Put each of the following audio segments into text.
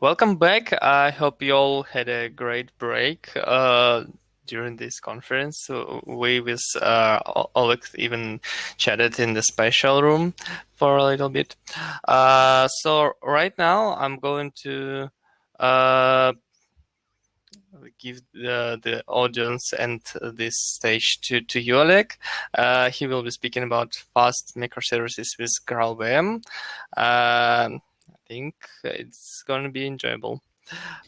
welcome back. I hope you all had a great break during this conference. We with Oleg even chatted in the special room for a little bit. So right now I'm going to give the audience and this stage to you, Oleg. He will be speaking about fast microservices with GraalVM. I think it's going to be enjoyable.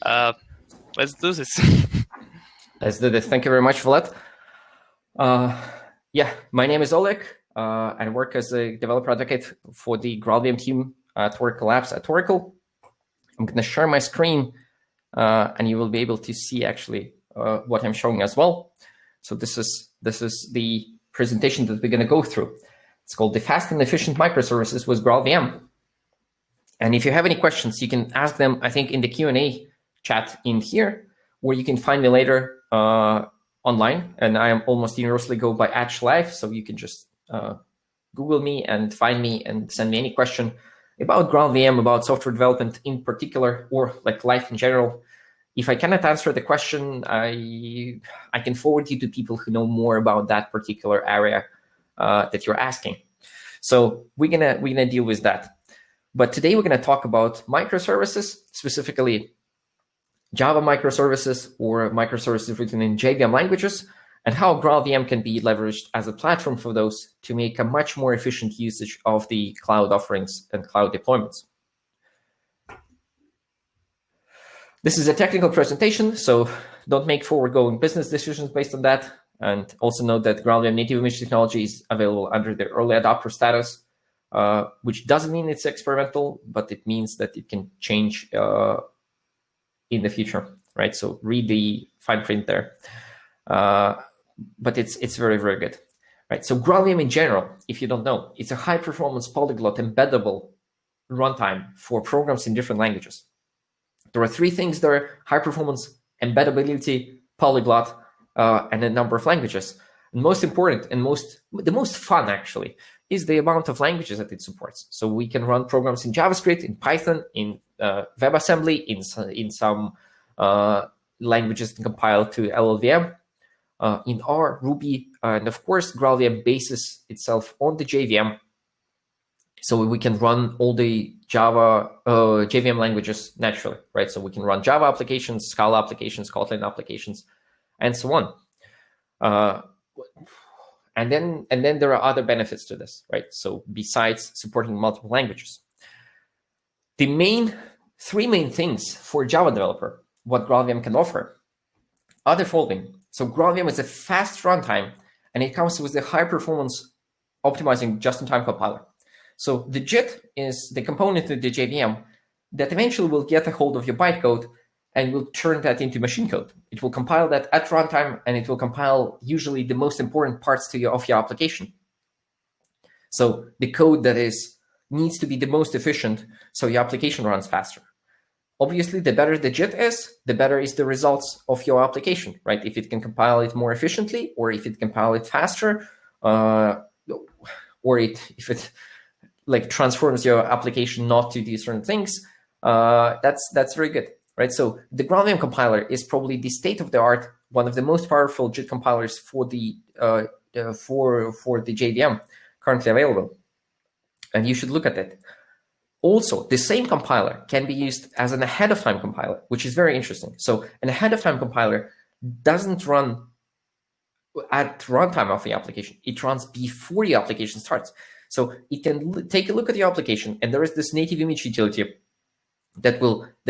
Let's do this. Let's do this. Thank you very much for that. Yeah, my name is Oleg. I work as a developer advocate for the GraalVM team at Oracle Labs at Oracle. I'm going to share my screen, and you will be able to see actually what I'm showing as well. So this is the presentation that we're going to go through. It's called the Fast and Efficient Microservices with GraalVM. And if you have any questions, you can ask them, I think, in the Q&A chat in here, or you can find me later online. And I am almost universally go by @Šelajev, so you can just Google me and find me and send me any question about GraalVM, about software development in particular, or like life in general. If I cannot answer the question, I can forward you to people who know more about that particular area that you're asking. So we're gonna deal with that. But today we're going to talk about microservices, specifically Java microservices or microservices written in JVM languages, and how GraalVM can be leveraged as a platform for those to make a much more efficient usage of the cloud offerings and cloud deployments. This is a technical presentation, so don't make forward-going business decisions based on that. And also note that GraalVM native image technology is available under the early adopter status. Which doesn't mean it's experimental, but it means that it can change in the future, right? So read the fine print there. But it's very, very good, right? So GraalVM in general, if you don't know, it's a high-performance polyglot embeddable runtime for programs in different languages. There are three things there: high-performance, embeddability, polyglot, and a number of languages. And most important and the most fun, actually, is the amount of languages that it supports. So we can run programs in JavaScript, in Python, in WebAssembly, in some languages compiled to LLVM, in R, Ruby, and of course, GraalVM bases itself on the JVM. So we can run all the Java JVM languages naturally, right? So we can run Java applications, Scala applications, Kotlin applications, and so on. And then there are other benefits to this, right? So besides supporting multiple languages, the three main things for a Java developer, what GraalVM can offer, are the following. So GraalVM is a fast runtime, and it comes with a high performance optimizing just-in-time compiler. So the JIT is the component of the JVM that eventually will get a hold of your bytecode and will turn that into machine code. It will compile that at runtime, and it will compile usually the most important parts of your application. So the code that needs to be the most efficient, so your application runs faster. Obviously, the better the JIT is, the better is the results of your application, right? If it can compile it more efficiently, or if it compile it faster, or if it like transforms your application not to do certain things, that's very good. Right, so the GraalVM compiler is probably the state-of-the-art, one of the most powerful JIT compilers for the JVM currently available, and you should look at it. Also, the same compiler can be used as an ahead-of-time compiler, which is very interesting. So an ahead-of-time compiler doesn't run at runtime of the application; it runs before your application starts. So it can take a look at your application, and there is this native image utility that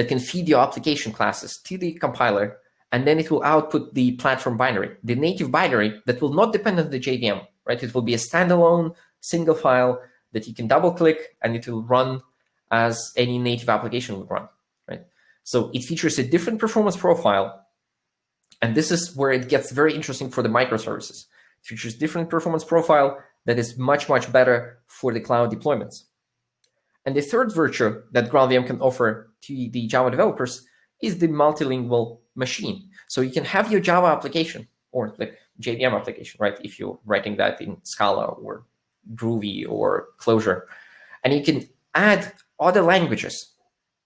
can feed your application classes to the compiler, and then it will output the platform binary, the native binary that will not depend on the JVM, right? It will be a standalone single file that you can double click, and it will run as any native application would run, right? So it features a different performance profile, and this is where it gets very interesting for the microservices. It features different performance profile that is much, much better for the cloud deployments. And the third virtue that GraalVM can offer to the Java developers is the multilingual machine. So you can have your Java application or like JVM application, right? If you're writing that in Scala or Groovy or Clojure, and you can add other languages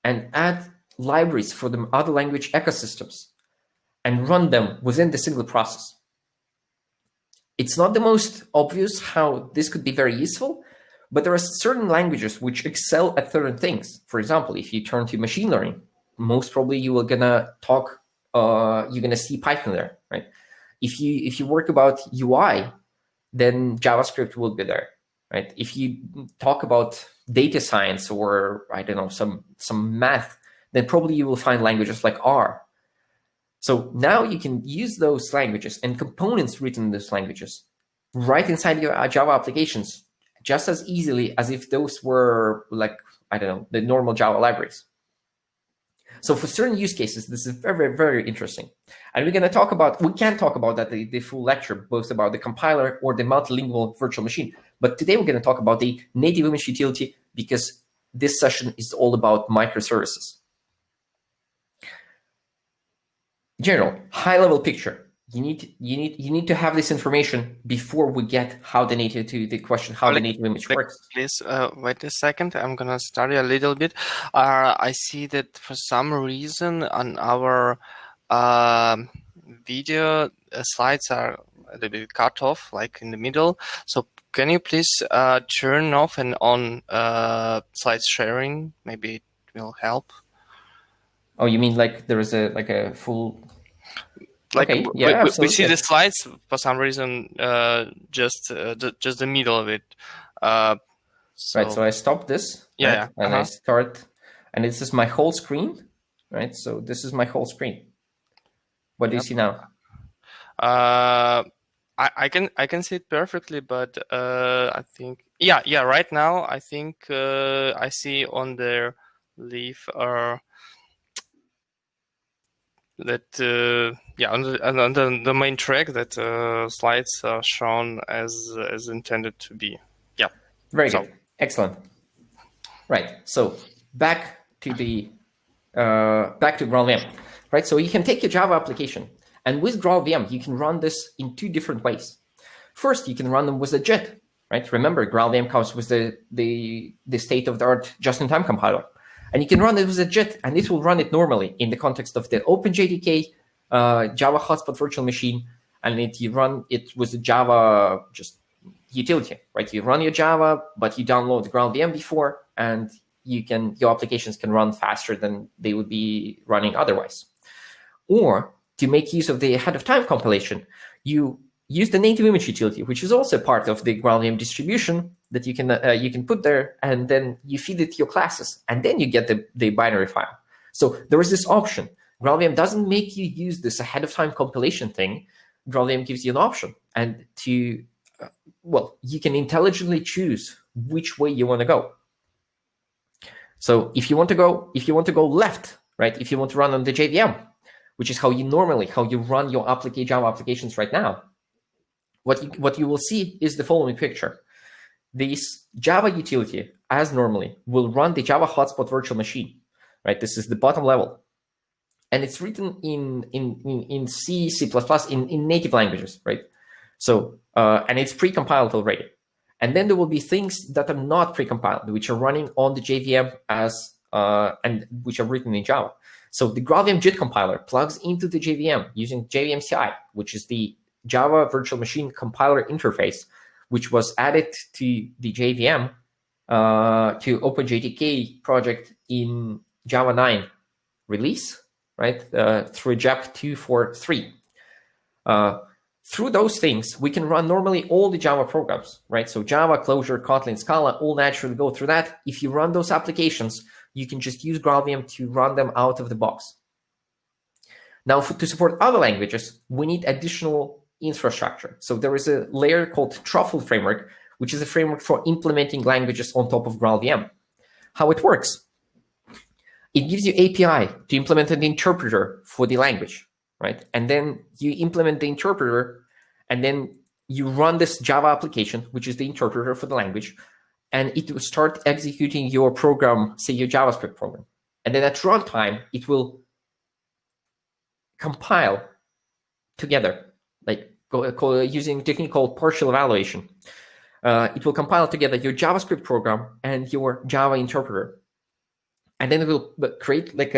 and add libraries for the other language ecosystems and run them within the single process. It's not the most obvious how this could be very useful, but there are certain languages which excel at certain things. For example, if you turn to machine learning, most probably you are gonna talk, you're gonna see Python there, right? If you work about UI, then JavaScript will be there, right? If you talk about data science or I don't know some math, then probably you will find languages like R. So now you can use those languages and components written in those languages right inside your Java applications just as easily as if those were like, I don't know, the normal Java libraries. So for certain use cases, this is very, very, very interesting. And we're going to talk about, we can talk about that the full lecture, both about the compiler or the multilingual virtual machine. But today we're going to talk about the native image utility because this session is all about microservices. General, high-level picture. You need to have this information before we get how the native to the question how the native image works. Please wait a second. I'm gonna study a little bit. I see that for some reason on our video slides are a little bit cut off, like in the middle. So can you please turn off and on slide sharing? Maybe it will help. Oh, you mean like there is a full. Like okay, yeah, we see the slides for some reason, just the middle of it. Right, so I stop this. Yeah, right, and I start, and this is my whole screen, right? So this is my whole screen. What do you see now? I can see it perfectly, but I think yeah. Right now, I think I see on the leaf that on the main track that slides are shown as intended to be. Yeah. Very good. Excellent. Right. So back to GraalVM. Right. So you can take your Java application, and with GraalVM, you can run this in two different ways. First, you can run them with a JIT. Right. Remember, GraalVM comes with the state-of-the-art just-in-time compiler. And you can run it with a JIT, and it will run it normally in the context of the OpenJDK Java hotspot virtual machine, and you run it with the Java just utility, right? You run your Java, but you download GraalVM before, and your applications can run faster than they would be running otherwise. Or to make use of the ahead-of-time compilation, you use the native image utility, which is also part of the GraalVM distribution that you can put there, and then you feed it to your classes, and then you get the binary file. So there is this option. GraalVM doesn't make you use this ahead-of-time compilation thing. GraalVM gives you an option, and you can intelligently choose which way you want to go. So if you want to go left, right? If you want to run on the JVM, which is how you run your Java applications right now, what you will see is the following picture. This Java utility, as normally, will run the Java hotspot virtual machine, right? This is the bottom level. And it's written in C, C++, in native languages, right? So, and it's precompiled already. And then there will be things that are not precompiled, which are running on the JVM and which are written in Java. So the GraalVM JIT compiler plugs into the JVM using JVM CI, which is the Java virtual machine compiler interface, which was added to the JVM to OpenJDK project in Java 9 release, right, through JAP 243. Through those things, we can run normally all the Java programs, right? So Java, Clojure, Kotlin, Scala all naturally go through that. If you run those applications, you can just use GraalVM to run them out of the box. Now, to support other languages, we need additional infrastructure. So there is a layer called Truffle framework, which is a framework for implementing languages on top of GraalVM. How it works? It gives you API to implement an interpreter for the language, right? And then you implement the interpreter, and then you run this Java application, which is the interpreter for the language, and it will start executing your program, say your JavaScript program. And then at runtime, it will compile together, like using a technique called partial evaluation. It will compile together your JavaScript program and your Java interpreter. And then it will create like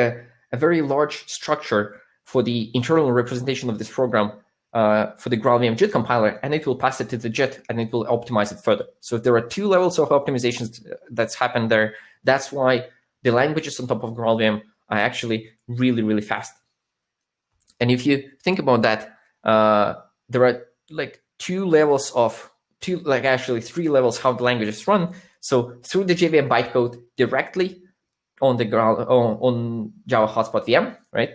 a very large structure for the internal representation of this program for the GraalVM JIT compiler, and it will pass it to the JIT and it will optimize it further. So if there are two levels of optimizations that's happened there, that's why the languages on top of GraalVM are actually really, really fast. And if you think about that, there are like three levels how the languages run. So through the JVM bytecode directly on the on Java Hotspot VM, right?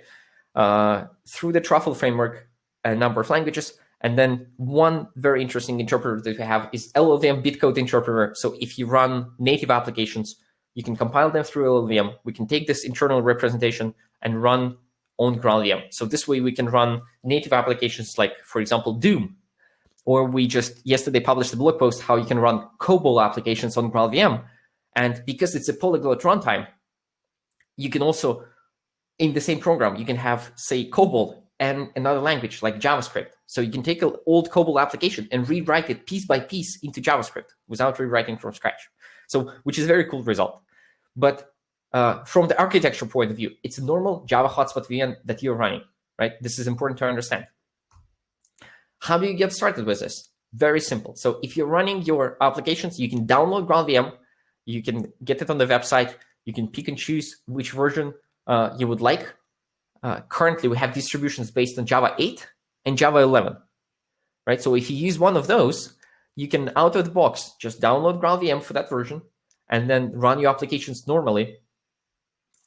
Through the Truffle framework, a number of languages, and then one very interesting interpreter that we have is LLVM bitcode interpreter. So if you run native applications, you can compile them through LLVM. We can take this internal representation and run on GraalVM. So this way we can run native applications like, for example, Doom. Or we just yesterday published a blog post how you can run COBOL applications on GraalVM. And because it's a polyglot runtime, you can also, in the same program, you can have, say, COBOL and another language like JavaScript. So you can take an old COBOL application and rewrite it piece by piece into JavaScript without rewriting from scratch. So, which is a very cool result. But from the architecture point of view, it's a normal Java Hotspot VM that you're running, right? This is important to understand. How do you get started with this? Very simple. So if you're running your applications, you can download GraalVM, you can get it on the website, you can pick and choose which version you would like. Currently, we have distributions based on Java 8 and Java 11, right? So if you use one of those, you can out of the box just download GraalVM for that version and then run your applications normally,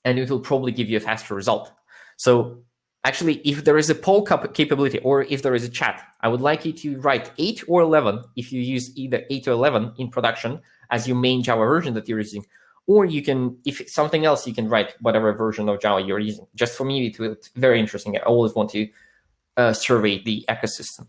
and it will probably give you a faster result. So actually, if there is a poll capability or if there is a chat, I would like you to write 8 or 11 if you use either 8 or 11 in production as your main Java version that you're using. Or you can, if it's something else, you can write whatever version of Java you're using. Just for me, it's very interesting. I always want to survey the ecosystem,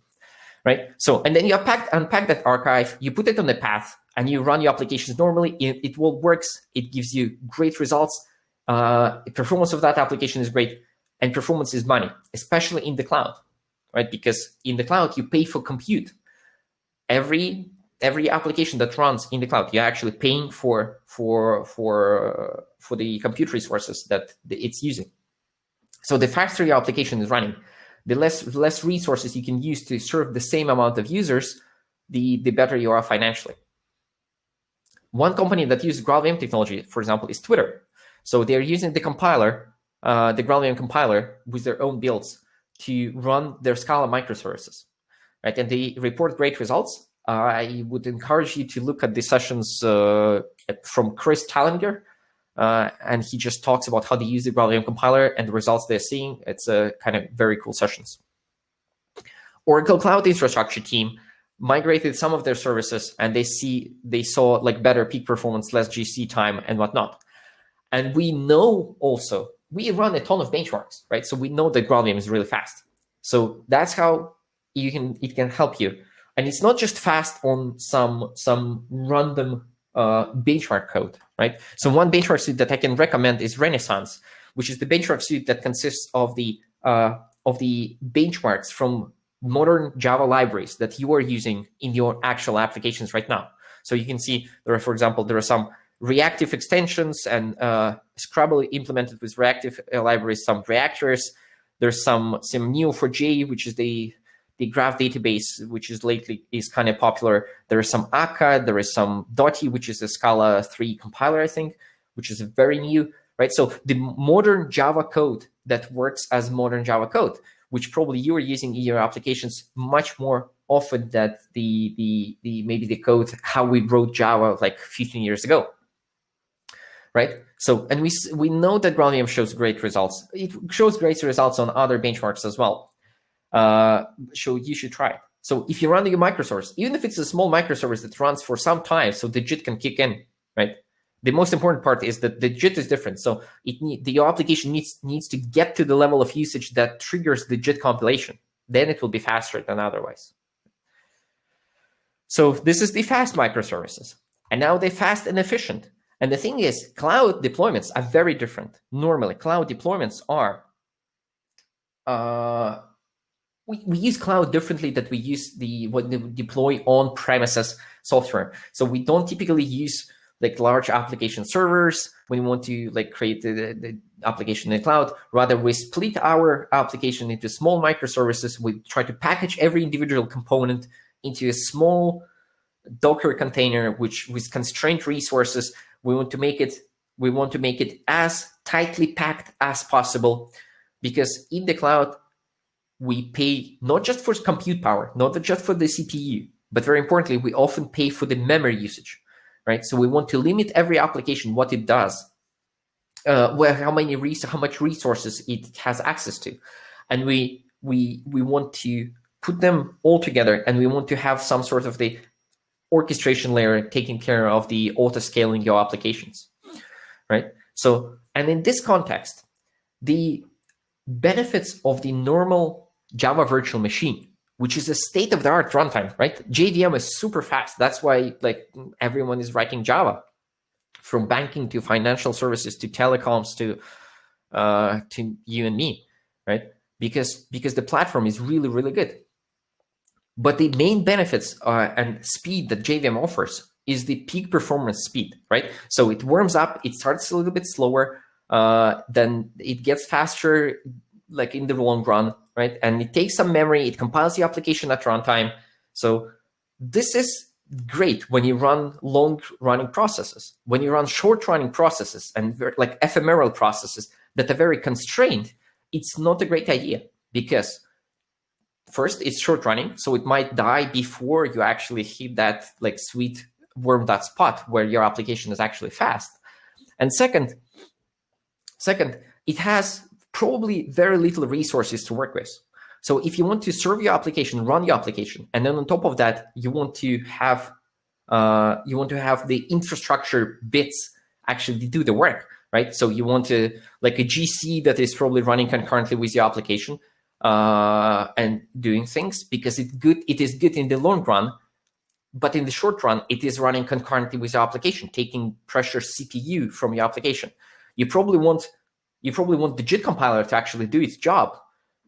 right? So, and then you unpack that archive, you put it on the path, and you run your applications normally. It all works. It gives you great results. Performance of that application is great, and performance is money, especially in the cloud, right? Because in the cloud, you pay for compute. Every application that runs in the cloud, you're actually paying for the compute resources that it's using. So the faster your application is running, the less resources you can use to serve the same amount of users, the better you are financially. One company that uses GraalVM technology, for example, is Twitter. So they're using the compiler, the GraalVM compiler with their own builds to run their Scala microservices, right? And they report great results. I would encourage you to look at the sessions from Chris Tallinger, and he just talks about how they use the GraalVM compiler and the results they're seeing. It's a kind of very cool sessions. Oracle Cloud Infrastructure team migrated some of their services, and they saw like better peak performance, less GC time, and whatnot. And we know also, we run a ton of benchmarks, right? So we know that GraalVM is really fast. So that's how it can help you. And it's not just fast on some random benchmark code, right? So one benchmark suite that I can recommend is Renaissance, which is the benchmark suite that consists of the benchmarks from modern Java libraries that you are using in your actual applications right now. So you can see there are, for example, there are some reactive extensions and Scrabble implemented with reactive libraries, some reactors. There's some Neo4j, which is the graph database, which is kind of popular. There is some Akka, there is some Dotty, which is a Scala 3 compiler, I think, which is very new, right? So the modern Java code that works as modern Java code, which probably you are using in your applications much more often than maybe the code how we wrote Java like 15 years ago, right? So, and we know that GraalVM shows great results. It shows great results on other benchmarks as well. So you should try it. So if you're running a microservice, even if it's a small microservice that runs for some time, so the JIT can kick in, right? The most important part is that the JIT is different. So your application needs to get to the level of usage that triggers the JIT compilation. Then it will be faster than otherwise. So this is the fast microservices. And now they're fast and efficient. And the thing is, cloud deployments are very different. Normally, cloud deployments are we use cloud differently than we use when we deploy on-premises software. So we don't typically use like large application servers when we want to like create the application in the cloud. Rather, we split our application into small microservices. We try to package every individual component into a small Docker container, which with constrained resources, we want to make it as tightly packed as possible, because in the cloud, we pay not just for compute power, not just for the CPU, but very importantly, we often pay for the memory usage, right? So we want to limit every application, what it does, how much resources it has access to. And we want to put them all together, and we want to have some sort of the orchestration layer taking care of the auto-scaling your applications, right? So, and in this context, the benefits of the normal Java virtual machine, which is a state-of-the-art runtime, right? JVM is super fast. That's why like everyone is writing Java, from banking to financial services to telecoms to you and me, right? Because the platform is really, really good. But the main benefits and speed that JVM offers is the peak performance speed, right? So it warms up, it starts a little bit slower, then it gets faster, like in the long run, right? And it takes some memory, it compiles the application at runtime. So this is great when you run long-running processes. When you run short-running processes and like ephemeral processes that are very constrained, it's not a great idea, because first, it's short running, so it might die before you actually hit that like sweet warmed up spot where your application is actually fast. And second, it has probably very little resources to work with. So if you want to serve your application, run your application, and then on top of that, you want to have the infrastructure bits actually do the work, right? So you want to like a GC that is probably running concurrently with your application, and doing things, because it is good in the long run, but in the short run, it is running concurrently with your application, taking precious CPU from your application. You probably want the JIT compiler to actually do its job,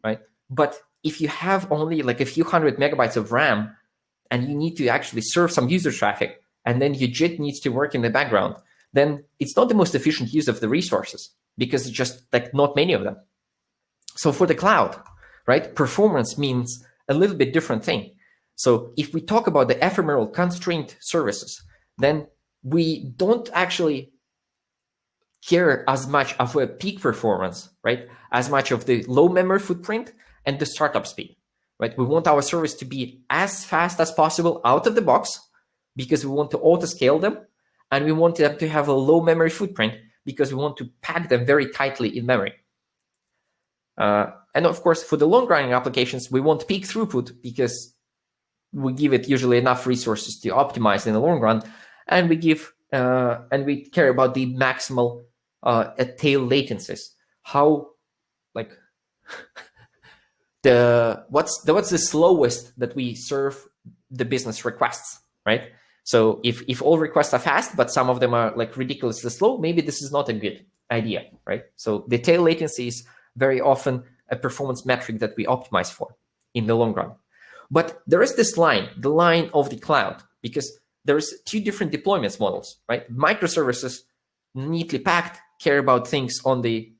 right? But if you have only like a few hundred megabytes of RAM and you need to actually serve some user traffic, and then your JIT needs to work in the background, then it's not the most efficient use of the resources, because it's just like not many of them. So for the cloud, right, performance means a little bit different thing. So if we talk about the ephemeral constrained services, then we don't actually care as much of a peak performance, right, as much of the low memory footprint and the startup speed, right? We want our service to be as fast as possible out of the box, because we want to auto scale them, and we want them to have a low memory footprint because we want to pack them very tightly in memory. And of course, for the long-running applications, we want peak throughput because we give it usually enough resources to optimize in the long run, and we care about the maximal tail latencies. How, like, what's the slowest that we serve the business requests, right? So if all requests are fast, but some of them are like ridiculously slow, maybe this is not a good idea, right? So the tail latency is very often a performance metric that we optimize for in the long run. But there is this line, the line of the cloud, because there's two different deployments models, right? Microservices, neatly packed, care about things on the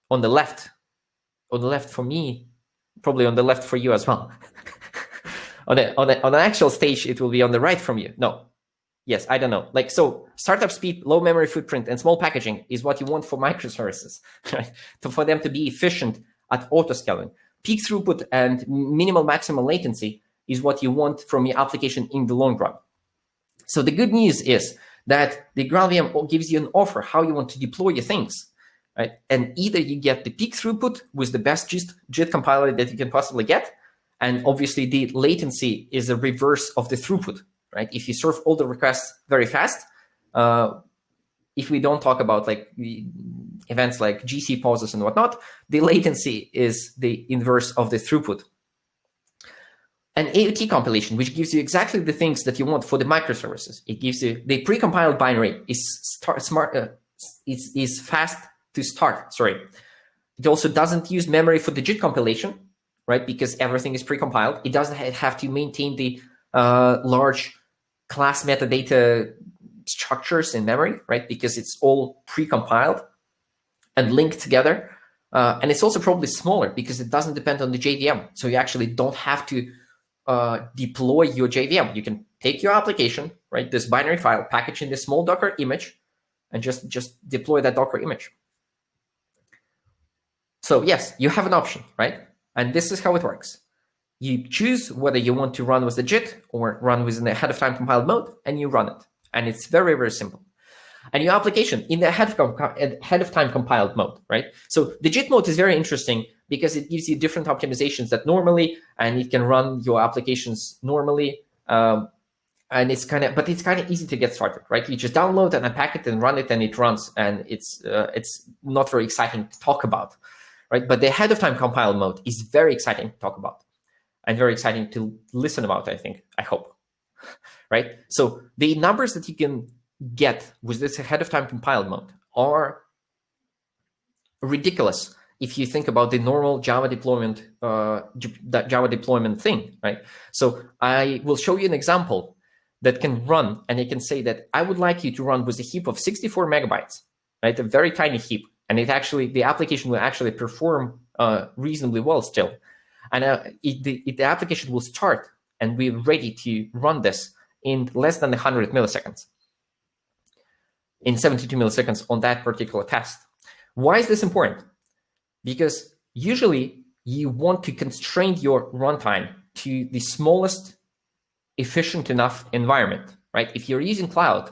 left for me, probably on the left for you as well. on an actual stage, it will be on the right from you. No, yes, I don't know. Like, so startup speed, low memory footprint, and small packaging is what you want for microservices, right? For them to be efficient at auto scaling. Peak throughput and minimal maximal latency is what you want from your application in the long run. So the good news is that the GraalVM gives you an offer how you want to deploy your things, right? And either you get the peak throughput with the best JIT compiler that you can possibly get, and obviously the latency is a reverse of the throughput, right? If you serve all the requests very fast, if we don't talk about like the events like GC pauses and whatnot, the latency is the inverse of the throughput. And AOT compilation, which gives you exactly the things that you want for the microservices. It gives you the precompiled binary is fast to start. Sorry, it also doesn't use memory for the JIT compilation, right? Because everything is precompiled. It doesn't have to maintain the large class metadata structures in memory, right? Because it's all precompiled. and linked together. And it's also probably smaller because it doesn't depend on the JVM. So you actually don't have to deploy your JVM. You can take your application, right, this binary file, package in this small Docker image, and just deploy that Docker image. So yes, you have an option, right? And this is how it works. You choose whether you want to run with the JIT or run with an ahead of time compiled mode, and you run it. And it's very, very simple. And your application in the ahead of time compiled mode, right? So the JIT mode is very interesting because it gives you different optimizations that normally, and it can run your applications normally. And it's kind of easy to get started, right? You just download and unpack it and run it, and it runs. And it's not very exciting to talk about, right? But the ahead of time compiled mode is very exciting to talk about, and very exciting to listen about, I hope, right? So the numbers that you can get with this ahead of time compiled mode are ridiculous if you think about the normal Java deployment thing, right? So I will show you an example that can run, and it can say that I would like you to run with a heap of 64 megabytes, right? A very tiny heap, and the application will actually perform reasonably well still. And the application will start and be ready to run this in less than 100 milliseconds, in 72 milliseconds on that particular test. Why is this important? Because usually you want to constrain your runtime to the smallest efficient enough environment, right? If you're using cloud,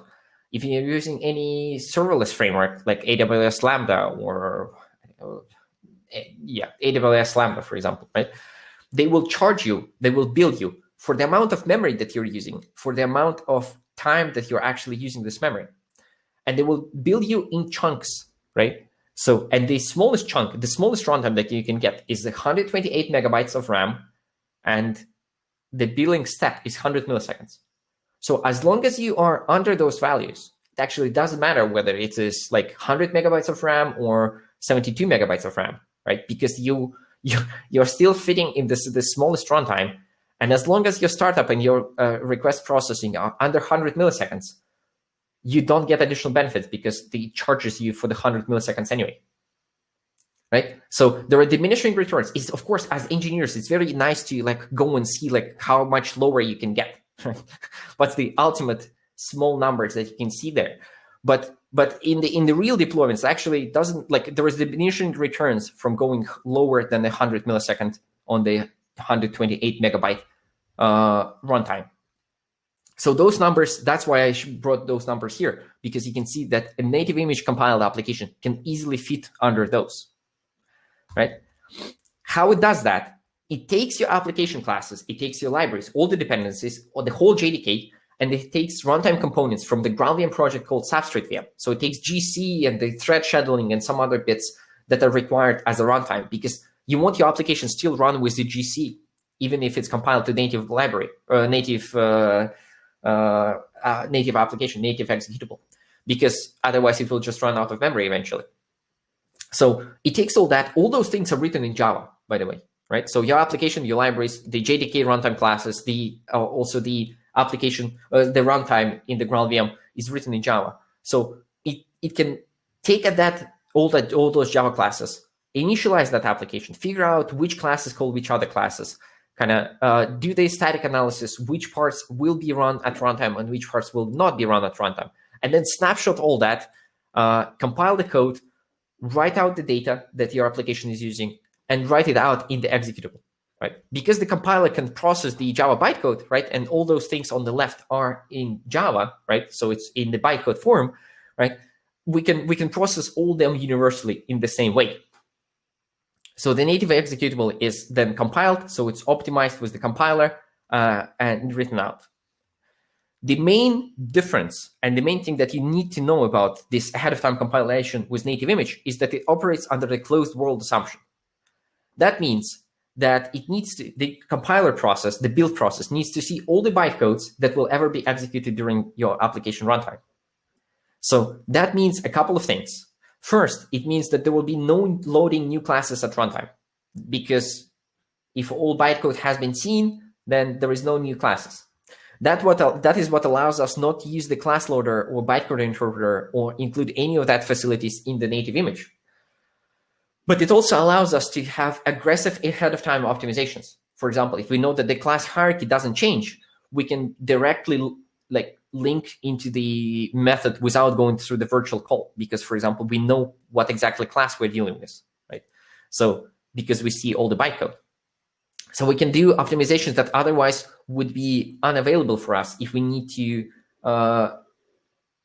if you're using any serverless framework like AWS Lambda or AWS Lambda, for example, right? They will charge you, they will bill you for the amount of memory that you're using, for the amount of time that you're actually using this memory. And they will bill you in chunks, right? So, and the smallest chunk, the smallest runtime that you can get is 128 megabytes of RAM, and the billing step is 100 milliseconds. So as long as you are under those values, it actually doesn't matter whether it is like 100 megabytes of RAM or 72 megabytes of RAM, right? Because you're still fitting in this smallest runtime. And as long as your startup and your request processing are under 100 milliseconds, you don't get additional benefits because it charges you for the 100 milliseconds anyway, right? So there are diminishing returns. It's, of course, as engineers, it's very nice to like go and see like how much lower you can get. What's the ultimate small numbers that you can see there? But in the real deployments, actually doesn't, like, there is diminishing returns from going lower than 100 millisecond on the 128 megabyte runtime. So those numbers, that's why I brought those numbers here, because you can see that a native image compiled application can easily fit under those, right? How it does that, it takes your application classes, it takes your libraries, all the dependencies, or the whole JDK, and it takes runtime components from the GraalVM project called Substrate VM. So it takes GC and the thread scheduling and some other bits that are required as a runtime, because you want your application still run with the GC, even if it's compiled to native library or native application, native executable, because otherwise it will just run out of memory eventually. So it takes all that. All those things are written in Java, by the way, right? So your application, your libraries, the JDK runtime classes, also the application, the runtime in the GraalVM is written in Java. So it can take all those Java classes, initialize that application, figure out which classes call which other classes, kind of do the static analysis, which parts will be run at runtime and which parts will not be run at runtime, and then snapshot all that, compile the code, write out the data that your application is using, and write it out in the executable, right? Because the compiler can process the Java bytecode, right? And all those things on the left are in Java, right? So it's in the bytecode form, right? We can process all them universally in the same way. So the native executable is then compiled, so it's optimized with the compiler and written out. The main difference and the main thing that you need to know about this ahead-of-time compilation with native image is that it operates under the closed world assumption. That means that the compiler process, the build process, needs to see all the bytecodes that will ever be executed during your application runtime. So that means a couple of things. First, it means that there will be no loading new classes at runtime, because if all bytecode has been seen, then there is no new classes. That is what allows us not to use the class loader or bytecode interpreter or include any of that facilities in the native image. But it also allows us to have aggressive ahead-of-time optimizations. For example, if we know that the class hierarchy doesn't change, we can directly link into the method without going through the virtual call, because, for example, we know what exactly class we're dealing with, right? So because we see all the bytecode. So we can do optimizations that otherwise would be unavailable for us if we need to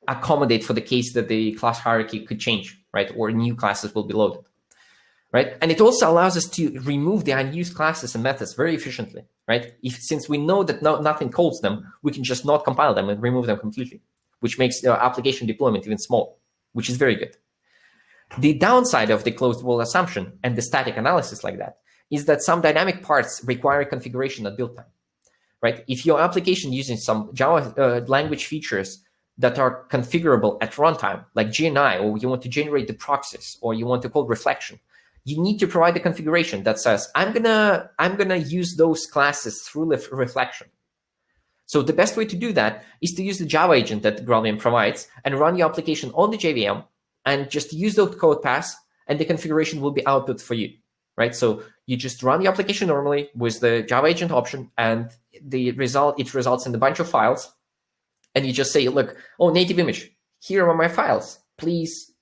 accommodate for the case that the class hierarchy could change, right? Or new classes will be loaded, right? And it also allows us to remove the unused classes and methods very efficiently, right? Since we know that nothing calls them, we can just not compile them and remove them completely, which makes the application deployment even smaller, which is very good. The downside of the closed wall assumption and the static analysis like that is that some dynamic parts require configuration at build time, right? If your application using some Java language features that are configurable at runtime, like GNI, or you want to generate the proxies, or you want to call reflection, you need to provide the configuration that says, I'm gonna use those classes through reflection. So the best way to do that is to use the Java agent that GraalVM provides and run your application on the JVM and just use the code pass, and the configuration will be output for you, right? So you just run the application normally with the Java agent option, and it results in a bunch of files. And you just say, look, oh, native image, here are my files. Please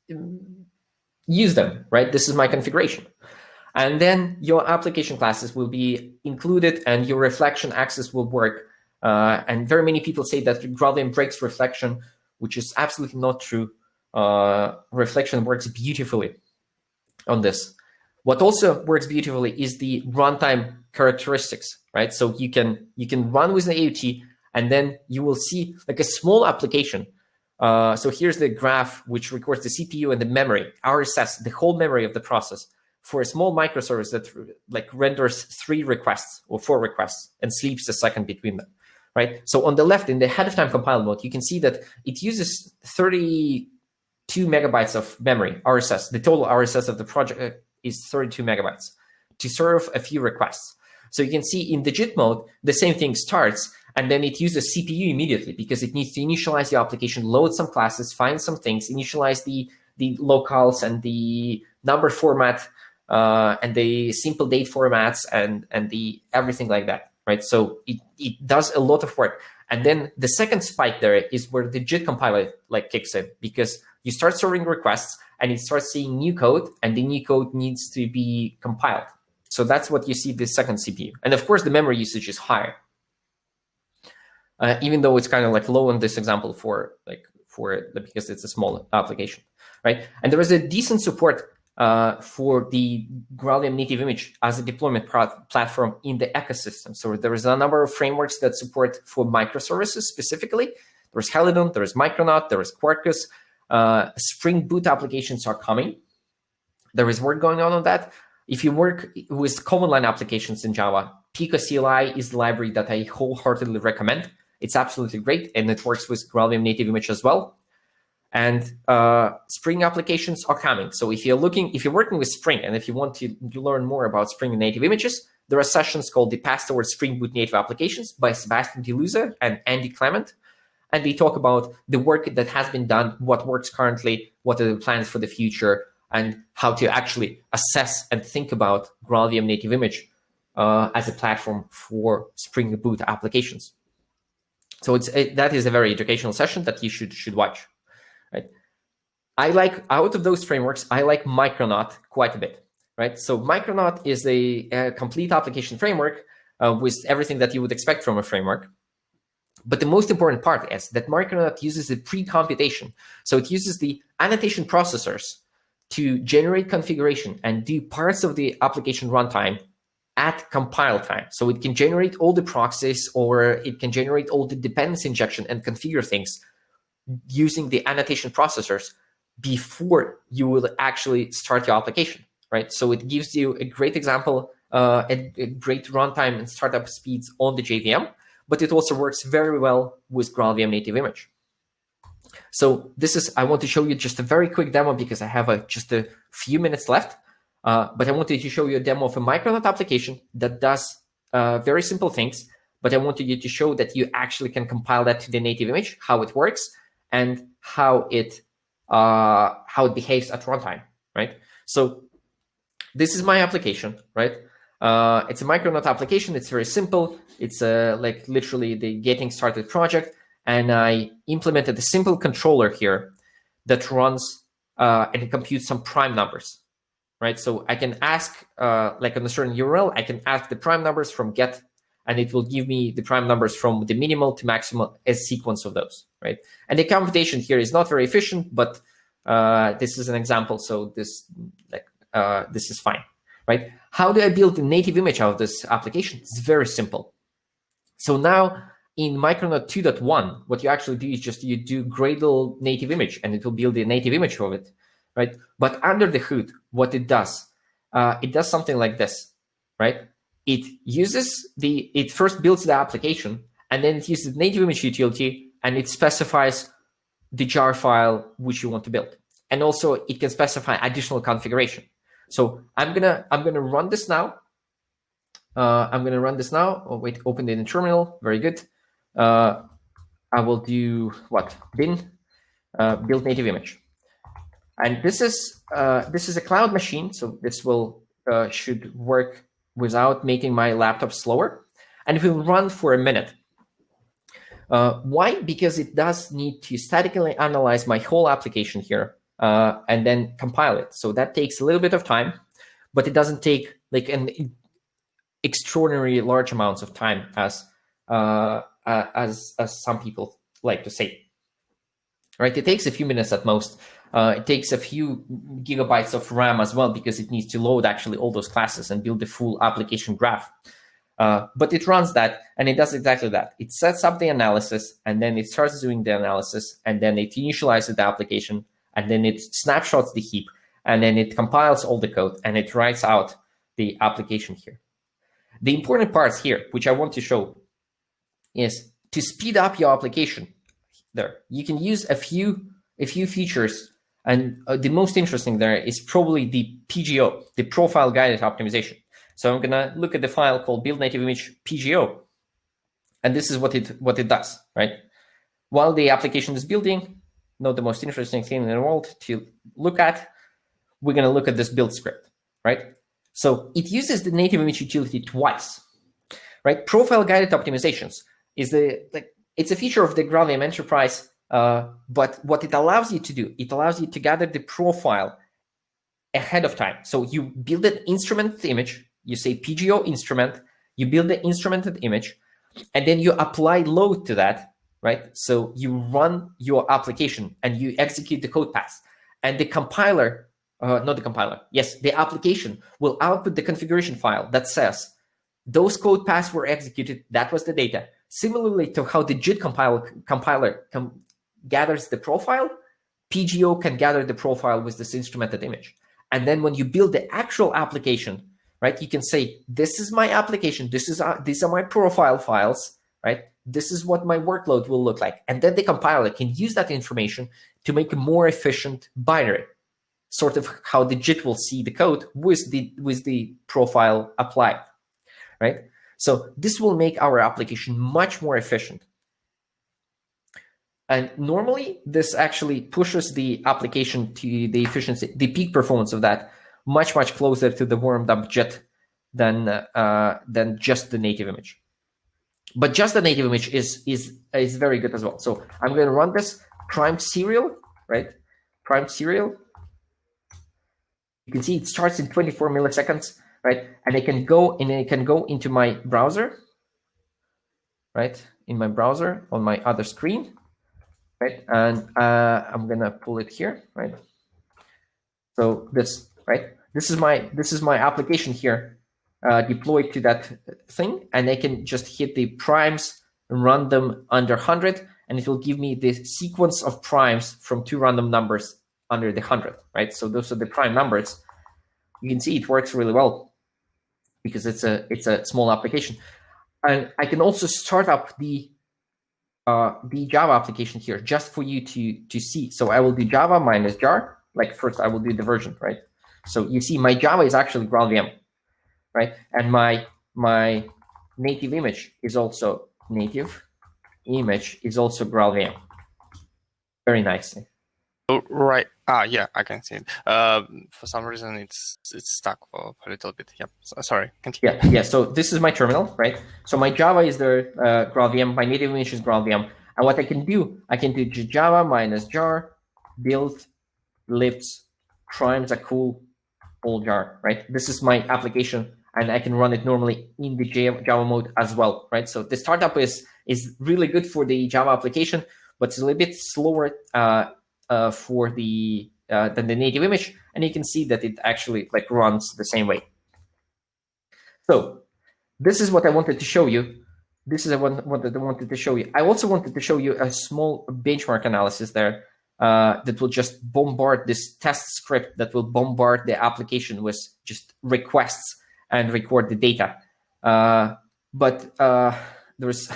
use them, right? This is my configuration. And then your application classes will be included and your reflection access will work. And very many people say that GraalVM breaks reflection, which is absolutely not true. Reflection works beautifully on this. What also works beautifully is the runtime characteristics, right? So you can run with the AUT, and then you will see like a small application. So here's the graph which records the CPU and the memory, RSS, the whole memory of the process for a small microservice that like renders 3 requests or 4 requests and sleeps a second between them, right? So on the left in the ahead of time compiled mode, you can see that it uses 32 megabytes of memory, RSS. The total RSS of the project is 32 megabytes to serve a few requests. So you can see in the JIT mode, the same thing starts, and then it uses CPU immediately because it needs to initialize the application, load some classes, find some things, initialize the locals and the number format and the simple date formats and the everything like that, right? So it does a lot of work. And then the second spike there is where the JIT compiler like kicks in, because you start serving requests and it starts seeing new code, and the new code needs to be compiled. So that's what you see the second CPU. And of course, the memory usage is higher. Even though it's kind of like low in this example because it's a small application, right? And there is a decent support for the GraalVM native image as a deployment platform in the ecosystem. So there is a number of frameworks that support for microservices specifically. There's Helidon, there is Micronaut, there is Quarkus. Spring Boot applications are coming. There is work going on that. If you work with command line applications in Java, Pico CLI is the library that I wholeheartedly recommend. It's absolutely great, and it works with GraalVM native image as well. And Spring applications are coming. So if you're working with Spring, and if you want to learn more about Spring and native images, there are sessions called the Path Towards Spring Boot Native Applications by Sebastian DeLuza and Andy Clement. And they talk about the work that has been done, what works currently, what are the plans for the future, and how to actually assess and think about GraalVM native image as a platform for Spring Boot applications. So that is a very educational session that you should watch, right? Out of those frameworks, I like Micronaut quite a bit, right? So Micronaut is a complete application framework with everything that you would expect from a framework. But the most important part is that Micronaut uses the pre-computation. So it uses the annotation processors to generate configuration and do parts of the application runtime at compile time. So it can generate all the proxies, or it can generate all the dependency injection and configure things using the annotation processors before you will actually start your application, right? So it gives you a great example, a great runtime and startup speeds on the JVM, but it also works very well with GraalVM native image. So I want to show you just a very quick demo because I have just a few minutes left. But I wanted to show you a demo of a Micronaut application that does very simple things, but I wanted you to show that you actually can compile that to the native image, how it works, and how it behaves at runtime, right? So This is my application, right? It's a Micronaut application. It's very simple. It's like literally the getting started project. And I implemented a simple controller here that runs and it computes some prime numbers, right? So I can ask, like on a certain URL, I can ask the prime numbers from get, and it will give me the prime numbers from the minimal to maximal as sequence of those, right? And the computation here is not very efficient, but this is an example, so this is fine, right? How do I build a native image out of this application? It's very simple. So now in Micronaut 2.1, what you actually do is just you do Gradle native image, and it will build a native image of it, right? But under the hood, what it does something like this, right? It first builds the application, and then it uses the native image utility, and it specifies the jar file which you want to build. And also it can specify additional configuration. So I'm gonna run this now. Oh, wait, open it in the terminal. Very good. I will do what? Bin build native image. And this is a cloud machine, so this will should work without making my laptop slower, and it will run for a minute. Why? Because it does need to statically analyze my whole application here and then compile it. So that takes a little bit of time, but it doesn't take like an extraordinary large amounts of time as some people like to say. Right? It takes a few minutes at most. It takes a few gigabytes of RAM as well, because it needs to load actually all those classes and build the full application graph. But it runs that, and it does exactly that. It sets up the analysis, and then it starts doing the analysis, and then it initializes the application, and then it snapshots the heap, and then it compiles all the code, and it writes out the application here. The important parts here, which I want to show, is to speed up your application. There, you can use a few features, and the most interesting there is probably the PGO, the profile guided optimization. So I'm gonna look at the file called build native image PGO, and this is what it does, right? While the application is building, not the most interesting thing in the world to look at, we're gonna look at this build script, right? So it uses the native image utility twice, right? Profile guided optimizations is it's a feature of the GraalVM Enterprise, but what it allows you to do, it allows you to gather the profile ahead of time. So you build an instrumented image, you say PGO instrument, you build the instrumented image, and then you apply load to that, right? So you run your application and you execute the code path, and the compiler, not the compiler, yes, the application will output the configuration file that says those code paths were executed, that was the data. Similarly to how the JIT compiler gathers the profile, PGO can gather the profile with this instrumented image. And then when you build the actual application, right, you can say, this is my application, these are my profile files, right? This is what my workload will look like. And then the compiler can use that information to make a more efficient binary, sort of how the JIT will see the code with the profile applied, right? So this will make our application much more efficient. And normally, this actually pushes the application to the efficiency, the peak performance of that, much closer to the warmed up JIT than just the native image. But just the native image is very good as well. So I'm going to run this primed serial, right? Primed serial. You can see it starts in 24 milliseconds. Right, and it can go into my browser, right? In my browser on my other screen, right? And I'm gonna pull it here, right? So this is my application here deployed to that thing, and I can just hit the primes and run them under 100, and it will give me the sequence of primes from two random numbers under the 100, right? So those are the prime numbers. You can see it works really well, because it's a small application. And I can also start up the Java application here just for you to see. So I will do Java minus jar. Like first I will do the version, right? So you see my Java is actually GraalVM, right? And my native image is also GraalVM. Very nicely. Right. Yeah, I can see it. For some reason, it's stuck for a little bit. Yep. Sorry. Continue. Yeah. So this is my terminal, right? So my Java is the GraalVM. My native image is GraalVM. And what I can do Java -jar build libs crimes are cool all jar, right? This is my application, and I can run it normally in the Java mode as well, right? So the startup is really good for the Java application, but it's a little bit slower for the than the native image, and you can see that it actually like runs the same way. So this is what I wanted to show you. This is what I wanted to show you. I also wanted to show you a small benchmark analysis there that will just bombard this test script that will bombard the application with just requests and record the data. But there's,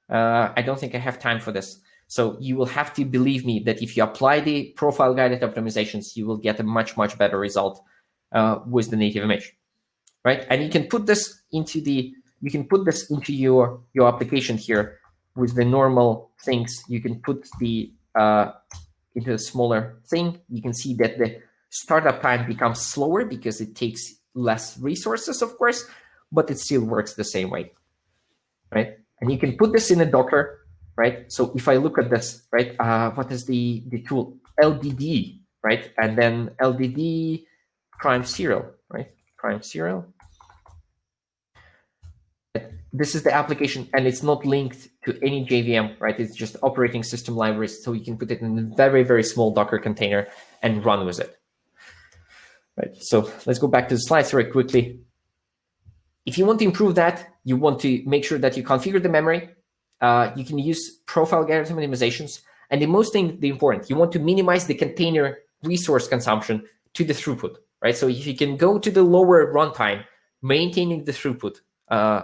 I don't think I have time for this. So you will have to believe me that if you apply the profile guided optimizations, you will get a much, much better result with the native image, right? And you can put this into your application here with the normal things. You can put the into a smaller thing. You can see that the startup time becomes slower because it takes less resources, of course, but it still works the same way, right? And you can put this in a Docker, right? So if I look at this, right, what is the tool? LDD, right? And then LDD prime serial, right? Prime serial. This is the application, and it's not linked to any JVM, right? It's just operating system libraries, so you can put it in a very, very small Docker container and run with it. Right. So let's go back to the slides very quickly. If you want to improve that, you want to make sure that you configure the memory. You can use profile guided optimizations, and the important, you want to minimize the container resource consumption to the throughput, right? So if you can go to the lower runtime, maintaining the throughput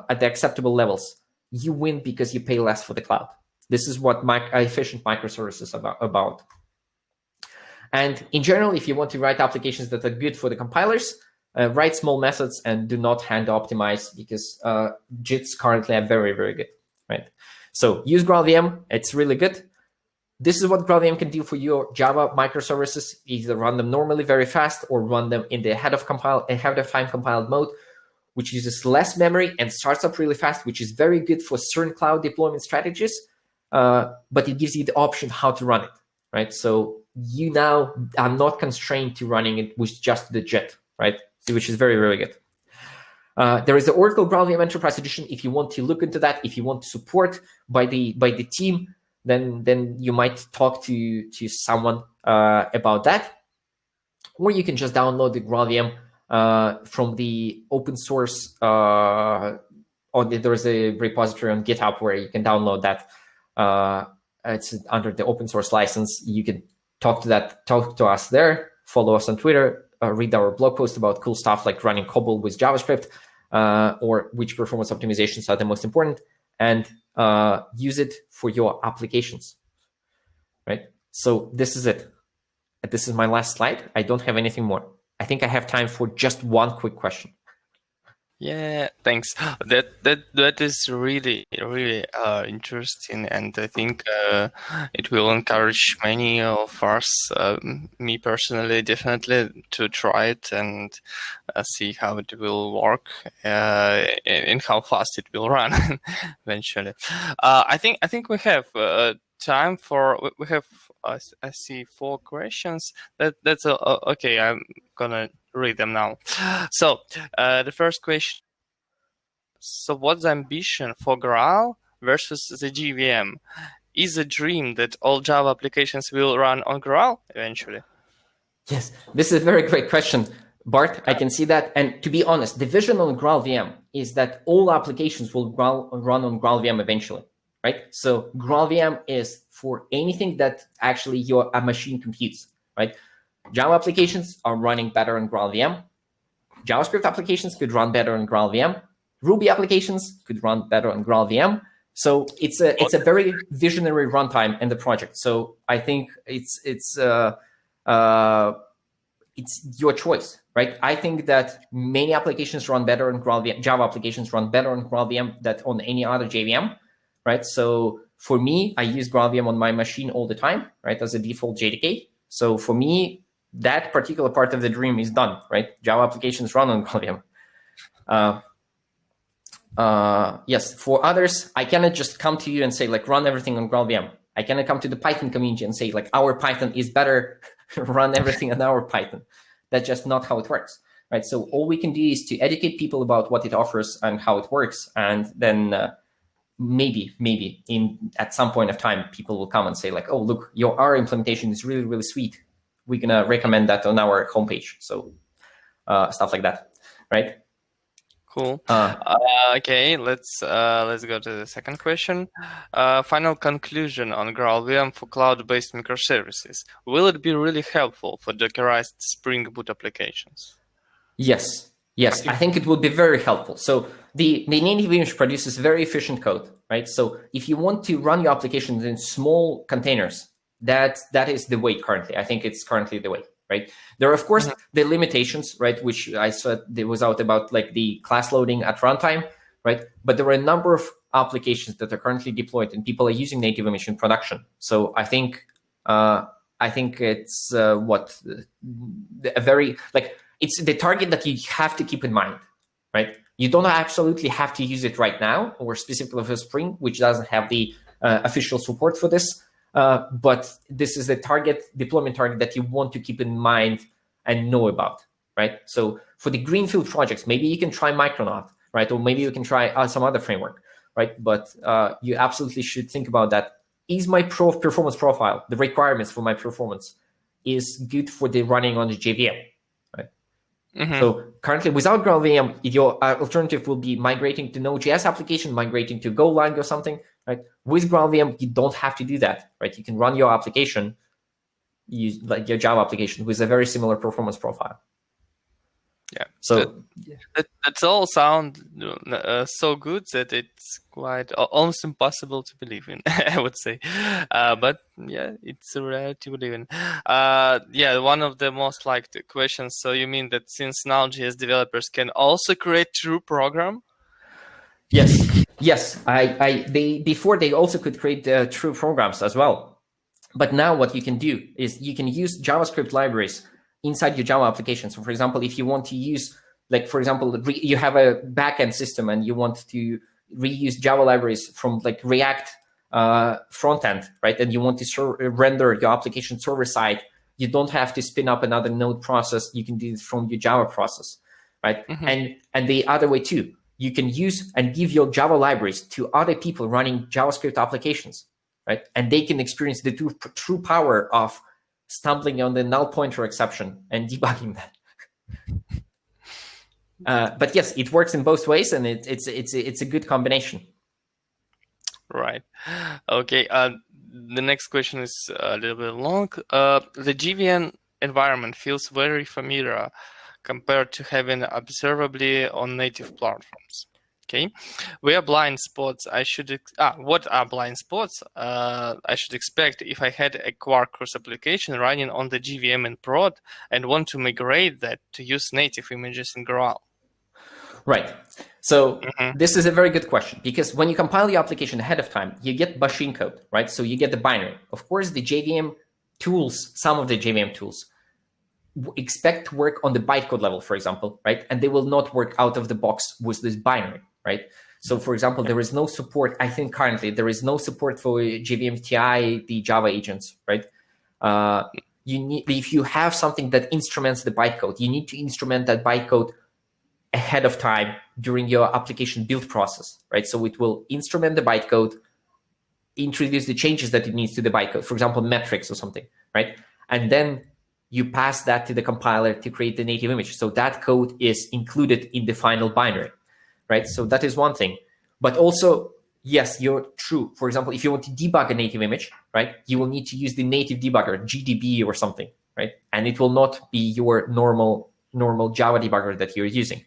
at the acceptable levels, you win because you pay less for the cloud. This is what efficient microservices about. And in general, if you want to write applications that are good for the compilers, write small methods and do not hand optimize, because JITs currently are very, very good, right? So use GraalVM, it's really good. This is what GraalVM can do for your Java microservices. Either run them normally very fast or run them in the ahead of time compiled mode, which uses less memory and starts up really fast, which is very good for certain cloud deployment strategies, but it gives you the option how to run it, right? So you now are not constrained to running it with just the JIT, right? Which is very, very good. There is the Oracle GraalVM Enterprise Edition. If you want to look into that, if you want support by the team, then you might talk to someone about that, or you can just download the GraalVM from the open source. There's a repository on GitHub where you can download that. It's under the open source license. You can talk to us there. Follow us on Twitter. Read our blog post about cool stuff like running COBOL with JavaScript, or which performance optimizations are the most important, and use it for your applications, right? So this is it. This is my last slide. I don't have anything more. I think I have time for just one quick question. Yeah, thanks. That is really interesting, and I think it will encourage many of us, me personally, definitely, to try it and see how it will work and how fast it will run eventually. I think we have time for I see 4 questions. That's okay. I'm gonna read them now. So the first question: so what's the ambition for Graal versus the JVM? Is a dream that all Java applications will run on Graal eventually? Yes, this is a very great question, Bart. I can see that. And to be honest, the vision on GraalVM is that all applications will run on GraalVM eventually, right? So GraalVM is for anything that actually a machine computes, right? Java applications are running better on GraalVM. JavaScript applications could run better on GraalVM. Ruby applications could run better on GraalVM. So it's a very visionary runtime in the project. So I think it's your choice, right? I think that many applications run better on GraalVM. Java applications run better on GraalVM than on any other JVM, right? So for me, I use GraalVM on my machine all the time, right, as a default JDK. So for me, that particular part of the dream is done, right? Java applications run on GraalVM. Yes, for others, I cannot just come to you and say, like, run everything on GraalVM. I cannot come to the Python community and say, like, our Python is better, run everything on our Python. That's just not how it works, right? So all we can do is to educate people about what it offers and how it works. And then maybe at some point of time, people will come and say, like, oh, look, our implementation is really, really sweet. We're going to recommend that on our homepage. So stuff like that, right? Cool. Okay, let's go to the second question. Final conclusion on GraalVM for cloud-based microservices. Will it be really helpful for Dockerized Spring Boot applications? Yes, I think it will be very helpful. So the native image produces very efficient code, right? So if you want to run your applications in small containers, that is the way currently. I think it's currently the way. Right. There are, of course, the limitations, right, which I said there was out about, like the class loading at runtime, right? But there are a number of applications that are currently deployed and people are using native image in production. So I think it's a very, like, it's the target that you have to keep in mind, right? You don't absolutely have to use it right now, or specifically for Spring, which doesn't have the official support for this. But this is the deployment target that you want to keep in mind and know about, right? So for the greenfield projects, maybe you can try Micronaut, right? Or maybe you can try some other framework, right? But you absolutely should think about that. Is my performance profile, the requirements for my performance, is good for the running on the JVM, right? So currently, without GraalVM, your alternative will be migrating to Node.js application, migrating to Golang or something, right? With GraalVM, you don't have to do that, right? You can run your application, like your Java application, with a very similar performance profile. Yeah. So that's all sound so good that it's quite almost impossible to believe in, I would say. But yeah, it's a rare to believe in. Yeah, one of the most liked questions. So you mean that since now JS developers can also create true program? Yes. Before they also could create true programs as well. But now what you can do is you can use JavaScript libraries inside your Java application. So for example, if you want to use, like, for example, you have a backend system and you want to reuse Java libraries from, like, React frontend, right? And you want to render your application server side, you don't have to spin up another node process. You can do it from your Java process, right? And the other way too, you can use and give your Java libraries to other people running JavaScript applications, right? And they can experience the true power of stumbling on the null pointer exception and debugging that. But yes, it works in both ways, and it's a good combination. Right. Okay. The next question is a little bit long. The JVM environment feels very familiar compared to having observably on native platforms. Okay, where blind spots what are blind spots I should expect if I had a Quarkus application running on the JVM in prod and want to migrate that to use native images in Graal? Right. So this is a very good question, because when you compile your application ahead of time, you get machine code, right? So you get the binary. Of course, the JVM tools, some of the JVM tools, expect to work on the bytecode level, for example, right? And they will not work out of the box with this binary, right? So for example, there is no support. I think currently there is no support for JVM TI, the Java agents, right? If you have something that instruments the bytecode, you need to instrument that bytecode ahead of time during your application build process, right? So it will instrument the bytecode, introduce the changes that it needs to the bytecode, for example, metrics or something, right? And then you pass that to the compiler to create the native image. So that code is included in the final binary, right? So that is one thing. But also, yes, you're true. For example, if you want to debug a native image, right, you will need to use the native debugger, GDB or something, right? And it will not be your normal Java debugger that you're using.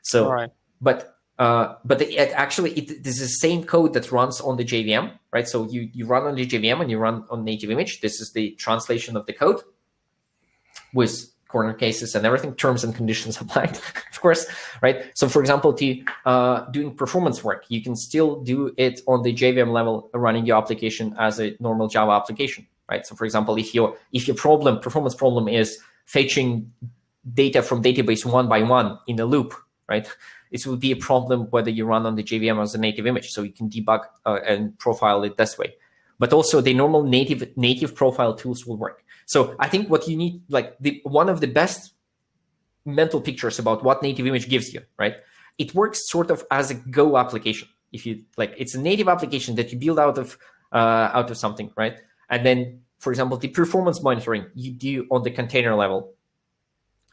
So, right. But actually, this is the same code that runs on the JVM, right? So you run on the JVM and you run on native image. This is the translation of the code with corner cases and everything, terms and conditions applied, of course, right? So for example, to doing performance work, you can still do it on the JVM level, running your application as a normal Java application, right? So for example, if your performance problem is fetching data from database one by one in a loop, right? This will be a problem whether you run on the JVM as a native image, so you can debug and profile it this way. But also the normal native profile tools will work. So I think what you need, like one of the best mental pictures about what native image gives you, right? It works sort of as a Go application. If you like, it's a native application that you build out of something, right? And then, for example, the performance monitoring you do on the container level,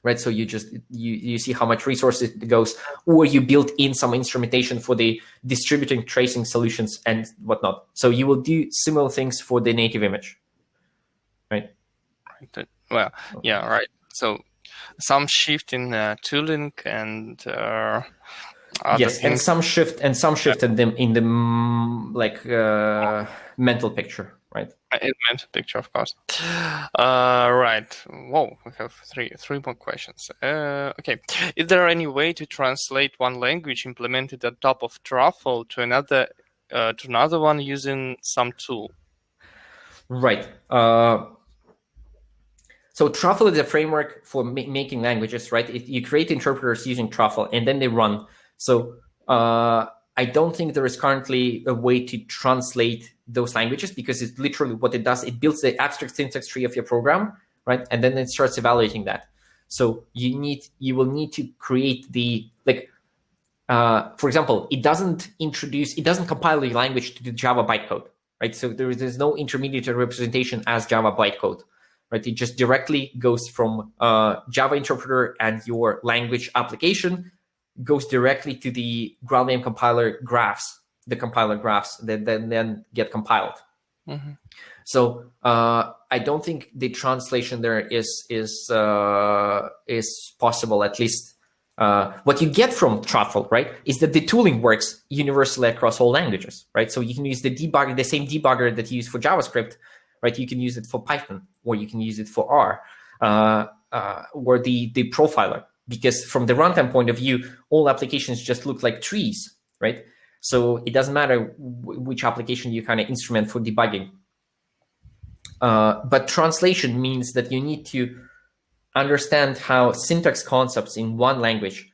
right? So you just you see how much resources it goes, or you build in some instrumentation for the distributing tracing solutions and whatnot. So you will do similar things for the native image, right? Well, yeah, right. So some shift in tooling and yes, and some shift in the mental picture, right? In mental picture, of course. Right. Whoa, we have three more questions. Okay. Is there any way to translate one language implemented on top of Truffle to another one using some tool? Right. So Truffle is a framework for making languages, right? You create interpreters using Truffle, and then they run. So I don't think there is currently a way to translate those languages, because it's literally what it does. It builds the abstract syntax tree of your program, right? And then it starts evaluating that. So you will need to create the, for example, it doesn't compile the language to the Java bytecode, right? So there's no intermediate representation as Java bytecode, right? It just directly goes from Java interpreter, and your language application goes directly to the GraalVM compiler graphs, the compiler graphs that then get compiled. Mm-hmm. So I don't think the translation there is possible. At least what you get from Truffle, right, is that the tooling works universally across all languages, right? So you can use the same debugger that you use for JavaScript, right? You can use it for Python, or you can use it for R, or the profiler. Because from the runtime point of view, all applications just look like trees, right? So it doesn't matter which application you kind of instrument for debugging. But translation means that you need to understand how syntax concepts in one language,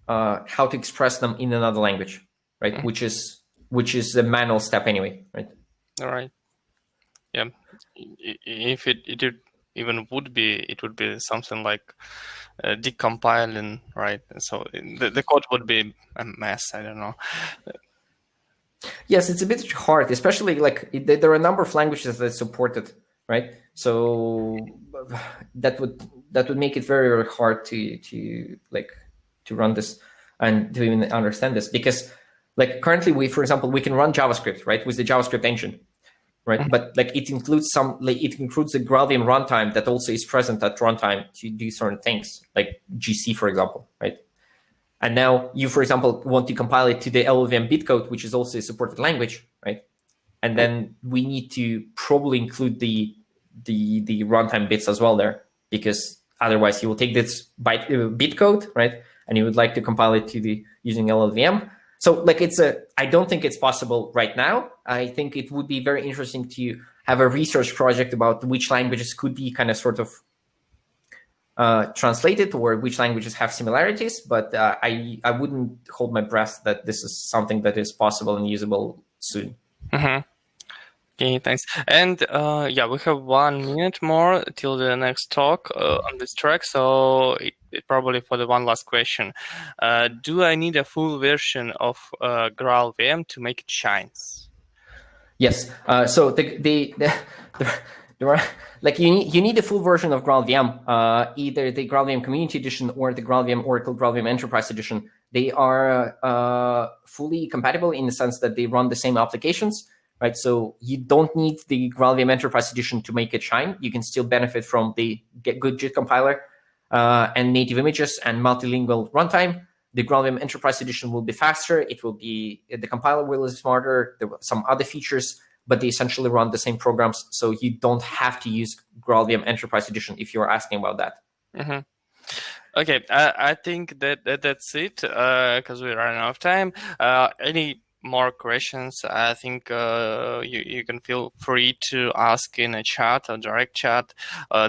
how to express them in another language, right? Mm-hmm. which is a manual step anyway, right? All right. Yeah. If it even would be something like decompiling, right? So the code would be a mess. I don't know. Yes, it's a bit hard, especially there are a number of languages that support it, right? So that would make it very, very hard to run this and to even understand this, because currently for example, we can run JavaScript, right, with the JavaScript engine. Right, mm-hmm. But it includes the GraalVM runtime that also is present at runtime to do certain things, like GC, for example, right? And now you, for example, want to compile it to the LLVM bitcode, which is also a supported language, right? And then we need to probably include the runtime bits as well there, because otherwise you will take this bitcode, right, and you would like to compile it to using LLVM. So I don't think it's possible right now. I think it would be very interesting to have a research project about which languages could be kind of sort of translated, or which languages have similarities. But I wouldn't hold my breath that this is something that is possible and usable soon. Mm-hmm. Okay, thanks. And we have 1 minute more till the next talk on this track. So it probably for the one last question. Do I need a full version of GraalVM to make it shines? Yes. So there are, you need a full version of GraalVM, either the GraalVM Community Edition or the GraalVM Oracle GraalVM Enterprise Edition. They are fully compatible in the sense that they run the same applications. Right, so you don't need the GraalVM Enterprise Edition to make it shine. You can still benefit from the good JIT compiler and native images and multilingual runtime. The GraalVM Enterprise Edition will be faster. The compiler will be smarter. There were some other features, but they essentially run the same programs. So you don't have to use GraalVM Enterprise Edition if you're asking about that. Mm-hmm. Okay, I think that's it because we're running out of time. Any more questions, I think you can feel free to ask in a chat or direct chat.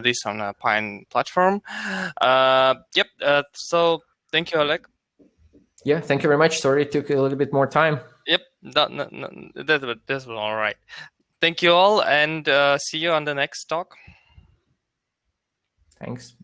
This on a Pine platform. Yep. So thank you, Oleg. Yeah, thank you very much. Sorry it took a little bit more time. Yep. That's all right. Thank you all, and see you on the next talk. Thanks.